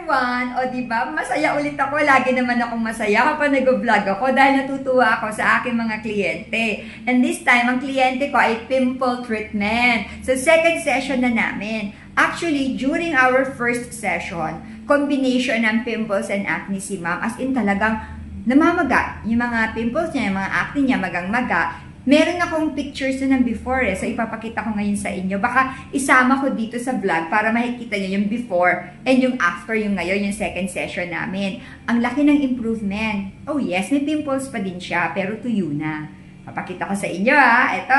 everyone! O diba, masaya ulit ako. Lagi naman akong masaya kapag nag-vlog ako dahil natutuwa ako sa aking mga kliyente. And this time, ang kliyente ko ay pimple treatment. So, second session na namin. Actually, during our first session, combination ng pimples and acne si ma'am. As in talagang namamaga. Yung mga pimples niya, yung mga acne niya, magang-maga. Meron akong pictures na ng before so ipapakita ko ngayon sa inyo. Baka isama ko dito sa vlog para makikita nyo yung before and yung after yung ngayon, yung second session namin. Ang laki ng improvement. Oh yes, may pimples pa din siya, pero tuyo na. Papakita ko sa inyo Ito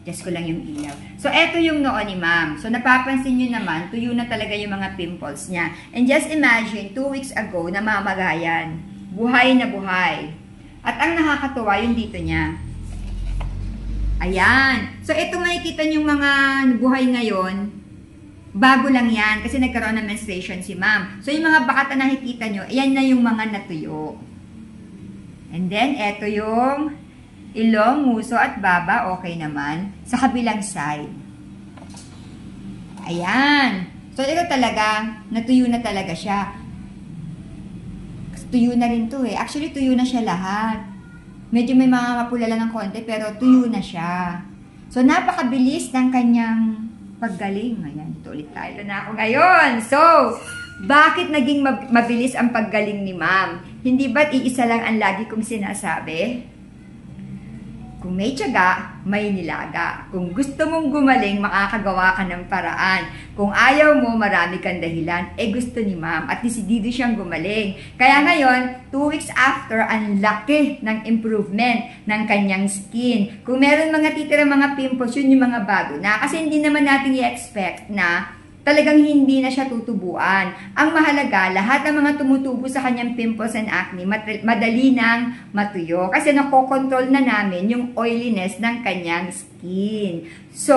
Just ko lang yung ilaw. So, eto yung noo ni ma'am. So, napapansin nyo naman, tuyo na talaga yung mga pimples niya. And just imagine, 2 weeks ago, namamagayan. Buhay na buhay. At ang nakakatuwa yung dito niya. Ayan. So, ito makikita yung mga buhay ngayon. Bago lang yan. Kasi nagkaroon ng menstruation si ma'am. So, yung mga bakat na nakikita nyo, ayan na yung mga natuyo. And then, ito yung ilong, nguso at baba. Okay naman. Sa kabilang side. Ayan. So, ito talaga, natuyo na talaga siya. Tuyo na rin to Actually, tuyo na siya lahat. Medyo may mga mapula lang ng konti, pero tuyo na siya. So, napakabilis ng kanyang paggaling. Ayan, ito ulit tayo na ako ngayon. So, bakit naging mabilis ang paggaling ni ma'am? Hindi ba't iisa lang ang lagi kong sinasabi? Kung may tiyaga, may nilaga. Kung gusto mong gumaling, makakagawa ka ng paraan. Kung ayaw mo, marami kang dahilan. Gusto ni ma'am at decidido siyang gumaling. Kaya ngayon, 2 weeks after, ang laki ng improvement ng kanyang skin. Kung meron mga titirang mga pimples, yun yung mga bago na. Kasi hindi naman natin i-expect na talagang hindi na siya tutubuan. Ang mahalaga, lahat ng mga tumutubo sa kanyang pimples and acne, madali nang matuyo. Kasi nakokontrol na namin yung oiliness ng kanyang skin. So,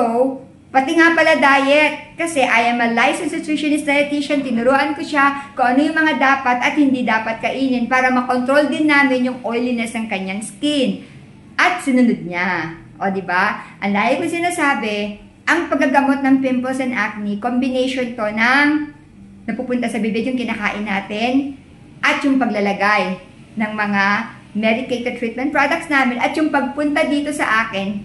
pati nga pala diet. Kasi I am a licensed nutritionist dietitian. Tinuruan ko siya kung ano yung mga dapat at hindi dapat kainin para makontrol din namin yung oiliness ng kanyang skin. At sinunod niya. O, diba? Ang lagi ko sinasabi, ang paggagamot ng pimples and acne, combination to ng napupunta sa bibig yung kinakain natin at yung paglalagay ng mga medicated treatment products namin at yung pagpunta dito sa akin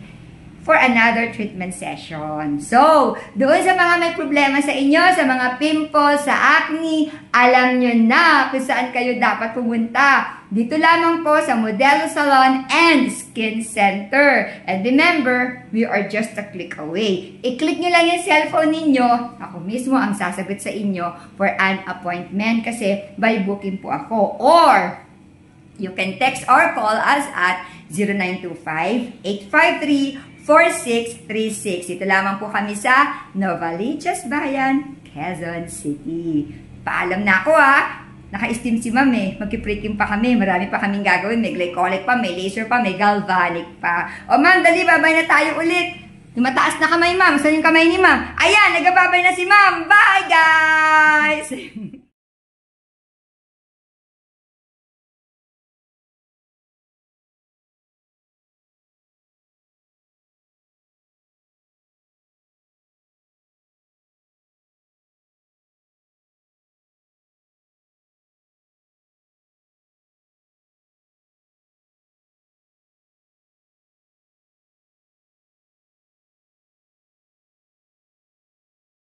for another treatment session. So, doon sa mga may problema sa inyo, sa mga pimples, sa acne, alam nyo na kung saan kayo dapat pumunta. Dito lamang po sa Modelo Salon and Skin Center. And remember, we are just a click away. I-click nyo lang yung cellphone ninyo. Ako mismo ang sasagot sa inyo for an appointment kasi by booking po ako. Or, you can text or call us at 0925-853-4636. Ito lamang po kami sa Novaliches Bayan, Quezon City. Paalam na ako Naka-steam si ma'am Magki-pre-team pa kami. Marami pa kaming gagawin. May glycolic pa, may laser pa, may galvanic pa. O ma'am, dali, babay na tayo ulit. Yung mataas na kamay ma'am. Saan yung kamay ni ma'am? Ayan, nagababay na si ma'am. Bye guys!